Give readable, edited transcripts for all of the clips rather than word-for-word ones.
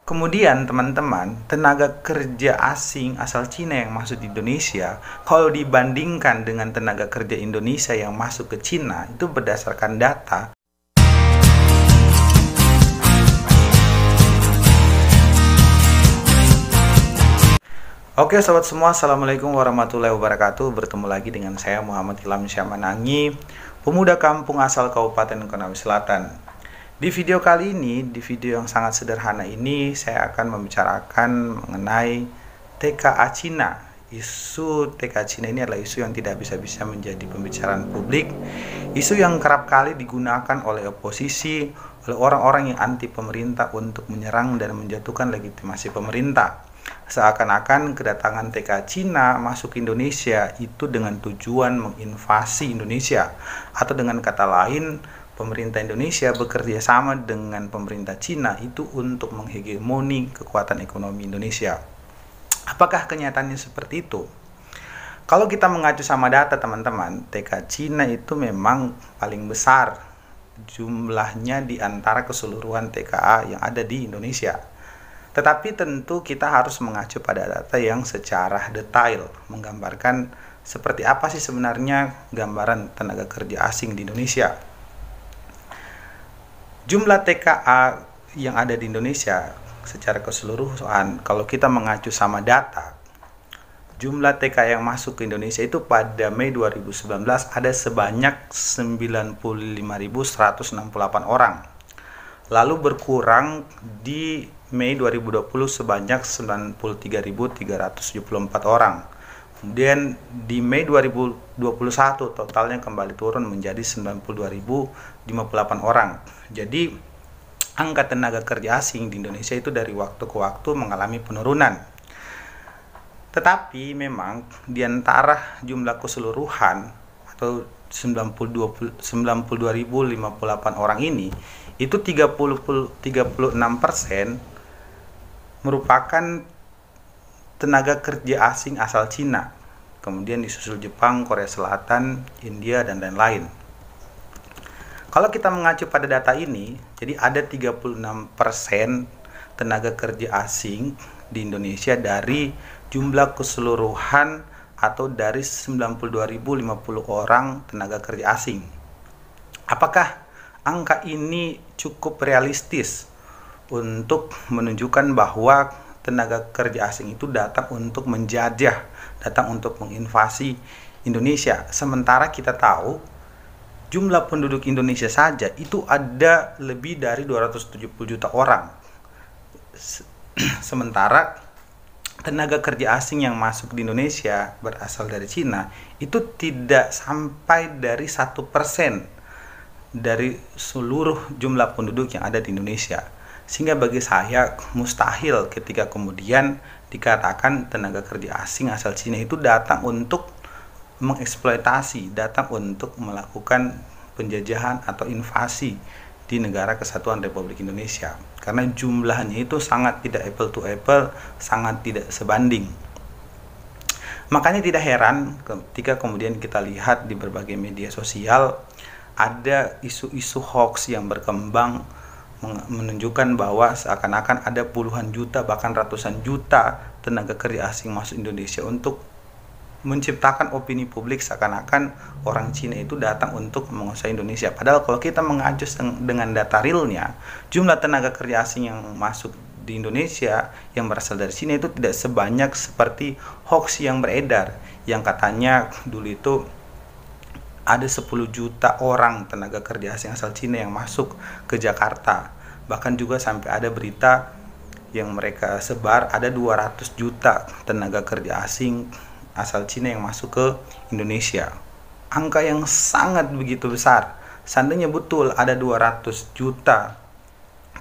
Kemudian teman-teman, tenaga kerja asing asal Cina yang masuk di Indonesia, kalau dibandingkan dengan tenaga kerja Indonesia yang masuk ke Cina, itu berdasarkan data. Oke sobat semua, Assalamualaikum warahmatullahi wabarakatuh. Bertemu lagi dengan saya Muhammad Ilham Syamanangi, pemuda kampung asal Kabupaten Konawe Selatan. Di video kali ini, di video yang sangat sederhana ini, saya akan membicarakan mengenai TKA Cina. Isu TKA Cina ini adalah isu yang tidak bisa-bisa menjadi pembicaraan publik. Isu yang kerap kali digunakan oleh oposisi, oleh orang-orang yang anti pemerintah untuk menyerang dan menjatuhkan legitimasi pemerintah. Seakan-akan kedatangan TKA Cina masuk Indonesia itu dengan tujuan menginvasi Indonesia, atau dengan kata lain, pemerintah Indonesia bekerja sama dengan pemerintah Cina itu untuk menghegemoni kekuatan ekonomi Indonesia. Apakah kenyataannya seperti itu? Kalau kita mengacu sama data teman-teman, TKA Cina itu memang paling besar jumlahnya di antara keseluruhan TKA yang ada di Indonesia. Tetapi tentu kita harus mengacu pada data yang secara detail menggambarkan seperti apa sih sebenarnya gambaran tenaga kerja asing di Indonesia. Jumlah TKA yang ada di Indonesia secara keseluruhan, kalau kita mengacu sama data, jumlah TKA yang masuk ke Indonesia itu pada Mei 2019 ada sebanyak 95.168 orang. Lalu berkurang di Mei 2020 sebanyak 93.374 orang. Kemudian di Mei 2021 totalnya kembali turun menjadi 92.058 orang. Jadi angka tenaga kerja asing di Indonesia itu dari waktu ke waktu mengalami penurunan. Tetapi memang di antara jumlah keseluruhan atau 92.058 orang ini, itu 36% merupakan tenaga kerja asing asal Cina, kemudian disusul Jepang, Korea Selatan, India, dan lain-lain. Kalau kita mengacu pada data ini, jadi ada 36% tenaga kerja asing di Indonesia dari jumlah keseluruhan atau dari 92.050 orang tenaga kerja asing. Apakah angka ini cukup realistis untuk menunjukkan bahwa tenaga kerja asing itu datang untuk menjajah, datang untuk menginvasi Indonesia? Sementara kita tahu jumlah penduduk Indonesia saja itu ada lebih dari 270 juta orang. Sementara tenaga kerja asing yang masuk di Indonesia berasal dari Cina itu tidak sampai dari 1% dari seluruh jumlah penduduk yang ada di Indonesia. Sehingga bagi saya mustahil ketika kemudian dikatakan tenaga kerja asing asal Cina itu datang untuk mengeksploitasi, datang untuk melakukan penjajahan atau invasi di negara kesatuan Republik Indonesia. Karena jumlahnya itu sangat tidak apple to apple, sangat tidak sebanding. Makanya tidak heran ketika kemudian kita lihat di berbagai media sosial ada isu-isu hoax yang berkembang menunjukkan bahwa seakan-akan ada puluhan juta bahkan ratusan juta tenaga kerja asing masuk Indonesia untuk menciptakan opini publik seakan-akan orang Cina itu datang untuk menguasai Indonesia. Padahal kalau kita mengacu dengan data realnya, jumlah tenaga kerja asing yang masuk di Indonesia yang berasal dari Cina itu tidak sebanyak seperti hoax yang beredar, yang katanya dulu itu ada 10 juta orang tenaga kerja asing asal Cina yang masuk ke Jakarta. Bahkan juga sampai ada berita yang mereka sebar ada 200 juta tenaga kerja asing asal Cina yang masuk ke Indonesia. Angka yang sangat begitu besar. Seandainya betul ada 200 juta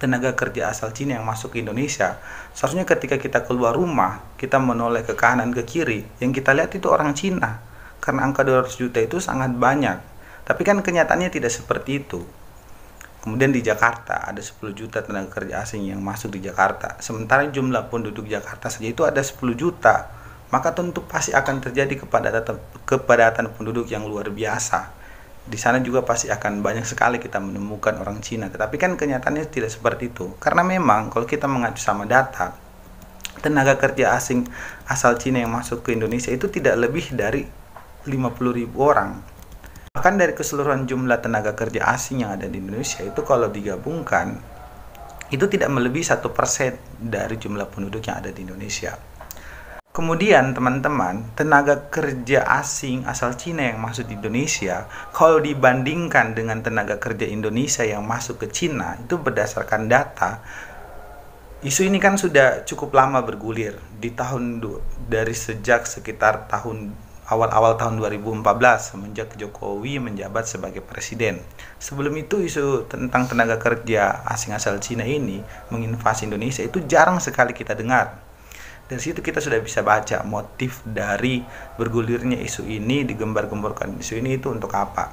tenaga kerja asal Cina yang masuk ke Indonesia, seharusnya ketika kita keluar rumah, kita menoleh ke kanan ke kiri, yang kita lihat itu orang Cina. Karena angka 200 juta itu sangat banyak. Tapi kan kenyataannya tidak seperti itu. Kemudian di Jakarta ada 10 juta tenaga kerja asing yang masuk di Jakarta. Sementara jumlah penduduk Jakarta saja itu ada 10 juta. Maka tentu pasti akan terjadi kepadatan penduduk yang luar biasa. Di sana juga pasti akan banyak sekali kita menemukan orang Cina. Tetapi kan kenyataannya tidak seperti itu. Karena memang kalau kita mengacu sama data, tenaga kerja asing asal Cina yang masuk ke Indonesia itu tidak lebih dari 50.000 orang. Bahkan dari keseluruhan jumlah tenaga kerja asing yang ada di Indonesia itu kalau digabungkan, itu tidak melebihi 1% dari jumlah penduduk yang ada di Indonesia. Kemudian teman-teman, tenaga kerja asing asal Cina yang masuk di Indonesia, kalau dibandingkan dengan tenaga kerja Indonesia yang masuk ke Cina, itu berdasarkan data, isu ini kan sudah cukup lama bergulir dari sejak sekitar awal-awal tahun 2014 semenjak Jokowi menjabat sebagai presiden. Sebelum itu isu tentang tenaga kerja asing asal Cina ini menginvasi Indonesia itu jarang sekali kita dengar. Dari situ kita sudah bisa baca motif dari bergulirnya isu ini, digembar-gemborkan isu ini itu untuk apa.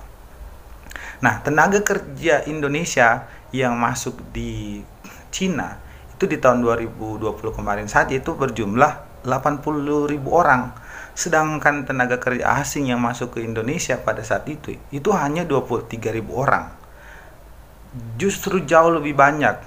Nah, tenaga kerja Indonesia yang masuk di Cina itu di tahun 2020 kemarin saja itu berjumlah 80.000 orang. Sedangkan tenaga kerja asing yang masuk ke Indonesia pada saat itu hanya 23.000 orang. Justru jauh lebih banyak,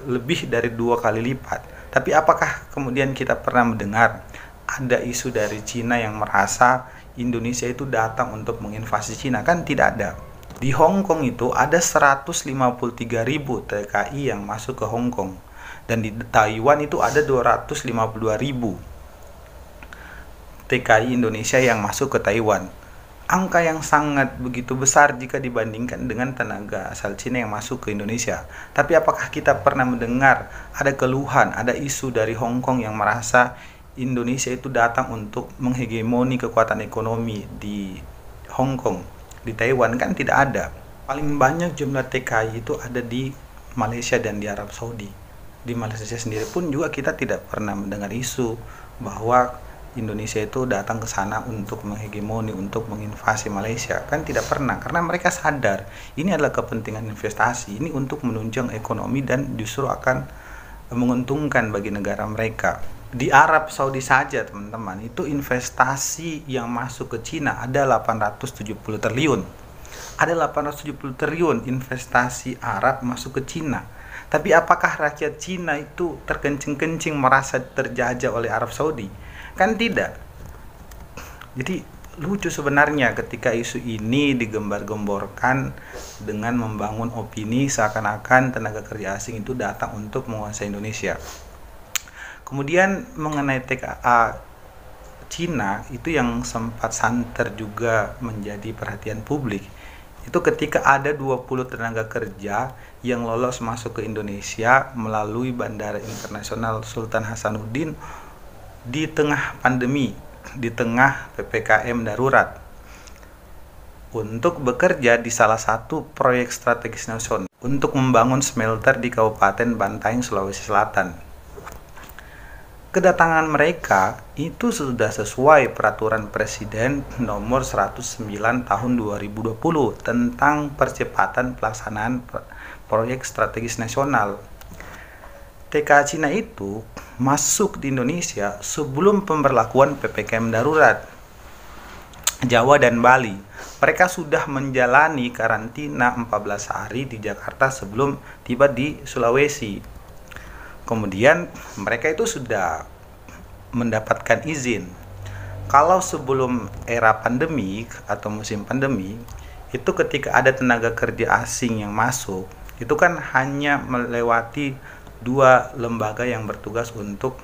lebih dari 2 kali lipat. Tapi apakah kemudian kita pernah mendengar ada isu dari Cina yang merasa Indonesia itu datang untuk menginvasi Cina? Kan tidak ada. Di Hong Kong itu ada 153.000 TKI yang masuk ke Hong Kong. Dan di Taiwan itu ada 252.000 TKI Indonesia yang masuk ke Taiwan. Angka yang sangat begitu besar jika dibandingkan dengan tenaga asal Cina yang masuk ke Indonesia. Tapi apakah kita pernah mendengar ada keluhan, ada isu dari Hong Kong yang merasa Indonesia itu datang untuk menghegemoni kekuatan ekonomi di Hong Kong, di Taiwan? Kan tidak ada. Paling banyak jumlah TKI itu ada di Malaysia dan di Arab Saudi. Di Malaysia sendiri pun juga kita tidak pernah mendengar isu bahwa Indonesia itu datang ke sana untuk menghegemoni, untuk menginvasi Malaysia. Kan tidak pernah, karena mereka sadar ini adalah kepentingan investasi, ini untuk menunjang ekonomi dan justru akan menguntungkan bagi negara mereka. Di Arab Saudi saja teman-teman, itu investasi yang masuk ke Cina ada 870 triliun. Ada 870 triliun investasi Arab masuk ke Cina. Tapi apakah rakyat Cina itu terkencing-kencing merasa terjajah oleh Arab Saudi? Kan tidak. Jadi lucu sebenarnya ketika isu ini digembar-gemborkan dengan membangun opini seakan-akan tenaga kerja asing itu datang untuk menguasai Indonesia. Kemudian mengenai TKA Cina itu yang sempat santer juga menjadi perhatian publik. Itu ketika ada 20 tenaga kerja yang lolos masuk ke Indonesia melalui Bandara Internasional Sultan Hasanuddin di tengah pandemi, di tengah PPKM darurat, untuk bekerja di salah satu proyek strategis nasional untuk membangun smelter di Kabupaten Bantaeng, Sulawesi Selatan. Kedatangan mereka itu sudah sesuai peraturan Presiden nomor 109 tahun 2020 tentang percepatan pelaksanaan proyek strategis nasional. TKA Cina itu masuk di Indonesia sebelum pemberlakuan PPKM darurat Jawa dan Bali. Mereka sudah menjalani karantina 14 hari di Jakarta sebelum tiba di Sulawesi. Kemudian mereka itu sudah mendapatkan izin. Kalau sebelum era pandemi atau musim pandemi, itu ketika ada tenaga kerja asing yang masuk, itu kan hanya melewati 2 lembaga yang bertugas untuk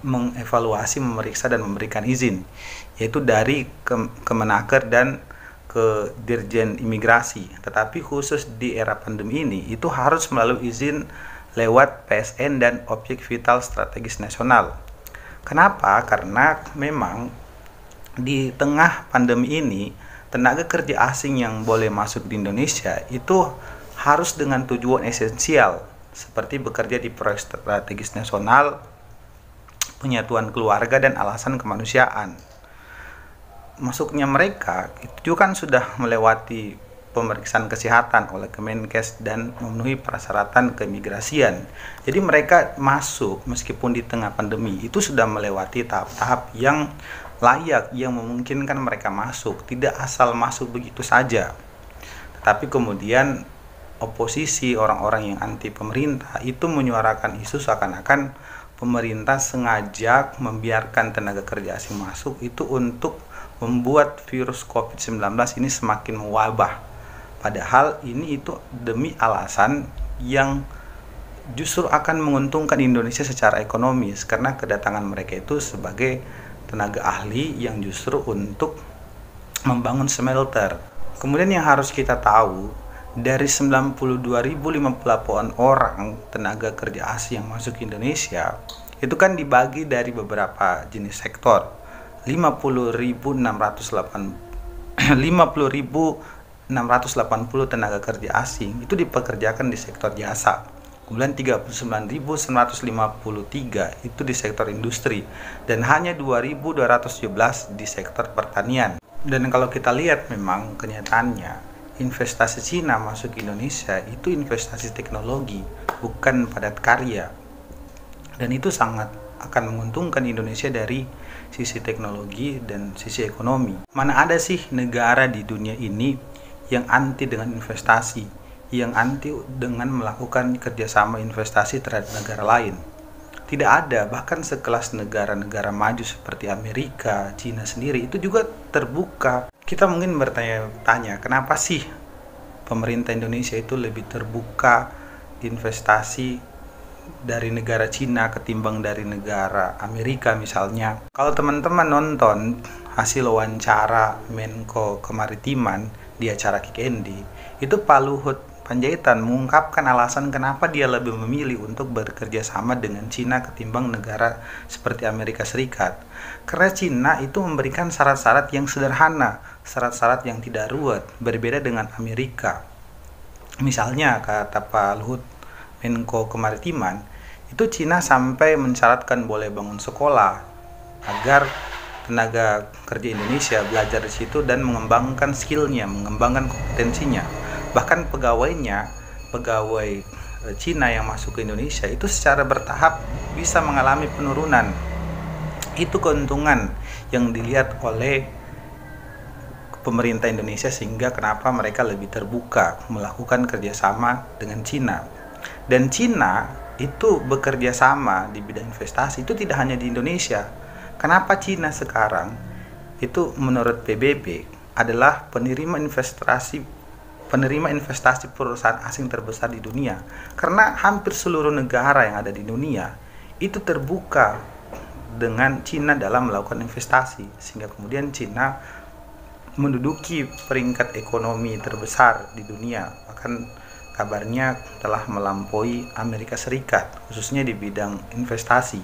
mengevaluasi, memeriksa dan memberikan izin, yaitu dari Kemenaker dan ke Dirjen Imigrasi. Tetapi khusus di era pandemi ini itu harus melalui izin lewat PSN dan Objek Vital Strategis Nasional. Kenapa? Karena memang di tengah pandemi ini tenaga kerja asing yang boleh masuk di Indonesia itu harus dengan tujuan esensial seperti bekerja di proyek strategis nasional, penyatuan keluarga, dan alasan kemanusiaan. Masuknya mereka itu kan sudah melewati pemeriksaan kesehatan oleh Kemenkes dan memenuhi persyaratan keimigrasian. Jadi mereka masuk meskipun di tengah pandemi itu sudah melewati tahap-tahap yang layak yang memungkinkan mereka masuk, tidak asal masuk begitu saja. Tetapi kemudian oposisi, orang-orang yang anti pemerintah itu menyuarakan isu seakan-akan pemerintah sengaja membiarkan tenaga kerja asing masuk itu untuk membuat virus COVID-19 ini semakin mewabah. Padahal ini itu demi alasan yang justru akan menguntungkan Indonesia secara ekonomis, karena kedatangan mereka itu sebagai tenaga ahli yang justru untuk membangun smelter. Kemudian yang harus kita tahu, dari 92.058 orang tenaga kerja asing yang masuk ke Indonesia, itu kan dibagi dari beberapa jenis sektor. 50.680 tenaga kerja asing itu dipekerjakan di sektor jasa. Kemudian 39.153 itu di sektor industri, dan hanya 2.217 di sektor pertanian. Dan kalau kita lihat, memang kenyataannya investasi Cina masuk ke Indonesia itu investasi teknologi, bukan padat karya. Dan itu sangat akan menguntungkan Indonesia dari sisi teknologi dan sisi ekonomi. Mana ada sih negara di dunia ini yang anti dengan investasi, yang anti dengan melakukan kerjasama investasi terhadap negara lain? Tidak ada. Bahkan sekelas negara-negara maju seperti Amerika, Cina sendiri itu juga terbuka. Kita mungkin bertanya-tanya, kenapa sih pemerintah Indonesia itu lebih terbuka investasi dari negara Cina ketimbang dari negara Amerika misalnya? Kalau teman-teman nonton hasil wawancara Menko Kemaritiman di acara Kikendi, itu Pak Luhut Panjaitan mengungkapkan alasan kenapa dia lebih memilih untuk bekerja sama dengan Cina ketimbang negara seperti Amerika Serikat. Karena Cina itu memberikan syarat-syarat yang sederhana, syarat-syarat yang tidak ruwet, berbeda dengan Amerika. Misalnya, kata Pak Luhut Menko Kemaritiman, itu Cina sampai mensyaratkan boleh bangun sekolah agar tenaga kerja Indonesia belajar di situ dan mengembangkan skillnya, mengembangkan kompetensinya. Bahkan pegawai Cina yang masuk ke Indonesia itu secara bertahap bisa mengalami penurunan. Itu keuntungan yang dilihat oleh pemerintah Indonesia, sehingga kenapa mereka lebih terbuka melakukan kerjasama dengan Cina. Dan Cina itu bekerja sama di bidang investasi itu tidak hanya di Indonesia. Kenapa Cina sekarang itu menurut PBB adalah penerima investasi perusahaan asing terbesar di dunia? Karena hampir seluruh negara yang ada di dunia itu terbuka dengan Cina dalam melakukan investasi, sehingga kemudian Cina menduduki peringkat ekonomi terbesar di dunia. Bahkan kabarnya telah melampaui Amerika Serikat, khususnya di bidang investasi.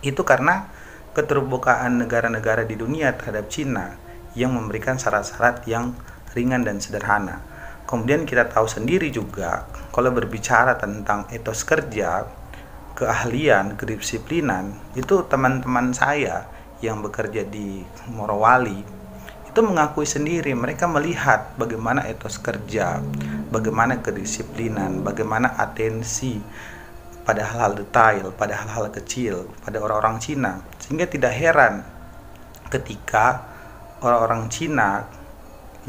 Itu karena keterbukaan negara-negara di dunia terhadap Cina yang memberikan syarat-syarat yang ringan dan sederhana. Kemudian kita tahu sendiri juga, kalau berbicara tentang etos kerja, keahlian, kedisiplinan, itu teman-teman saya yang bekerja di Morowali itu mengakui sendiri, mereka melihat bagaimana etos kerja, bagaimana kedisiplinan, bagaimana atensi pada hal-hal detail, pada hal-hal kecil, pada orang-orang Cina. Sehingga tidak heran ketika orang-orang Cina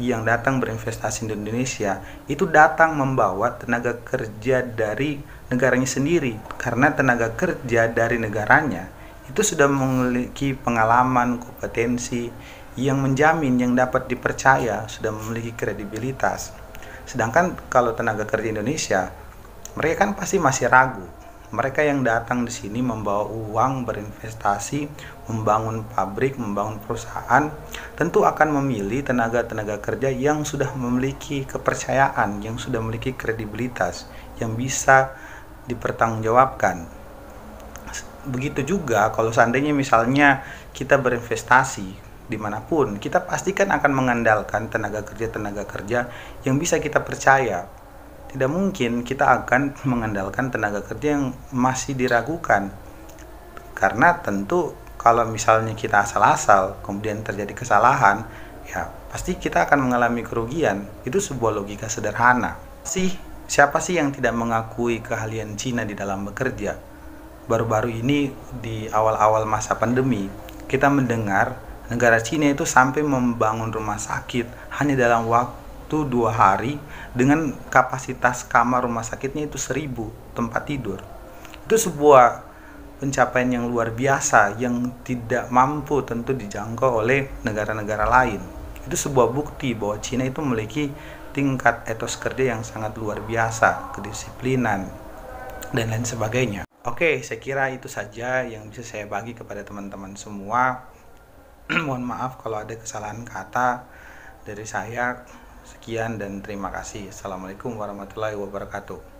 yang datang berinvestasi di Indonesia itu datang membawa tenaga kerja dari negaranya sendiri, karena tenaga kerja dari negaranya itu sudah memiliki pengalaman, kompetensi yang menjamin, yang dapat dipercaya, sudah memiliki kredibilitas. Sedangkan kalau tenaga kerja Indonesia, mereka kan pasti masih ragu. Mereka yang datang di sini membawa uang, berinvestasi, membangun pabrik, membangun perusahaan, tentu akan memilih tenaga-tenaga kerja yang sudah memiliki kepercayaan, yang sudah memiliki kredibilitas, yang bisa dipertanggungjawabkan. Begitu juga kalau seandainya misalnya kita berinvestasi dimanapun, kita pastikan akan mengandalkan tenaga kerja yang bisa kita percaya. Tidak mungkin kita akan mengandalkan tenaga kerja yang masih diragukan, karena tentu kalau misalnya kita asal-asal kemudian terjadi kesalahan, ya pasti kita akan mengalami kerugian. Itu sebuah logika sederhana. Siapa sih yang tidak mengakui keahlian Cina di dalam bekerja? Baru-baru ini di awal-awal masa pandemi, kita mendengar negara Cina itu sampai membangun rumah sakit hanya dalam waktu 2 hari dengan kapasitas kamar rumah sakitnya itu 1.000 tempat tidur. Itu sebuah pencapaian yang luar biasa yang tidak mampu tentu dijangkau oleh negara-negara lain. Itu sebuah bukti bahwa Cina itu memiliki tingkat etos kerja yang sangat luar biasa, kedisiplinan, dan lain sebagainya. Oke, saya kira itu saja yang bisa saya bagi kepada teman-teman semua. Mohon maaf kalau ada kesalahan kata dari saya. Sekian dan terima kasih. Assalamualaikum warahmatullahi wabarakatuh.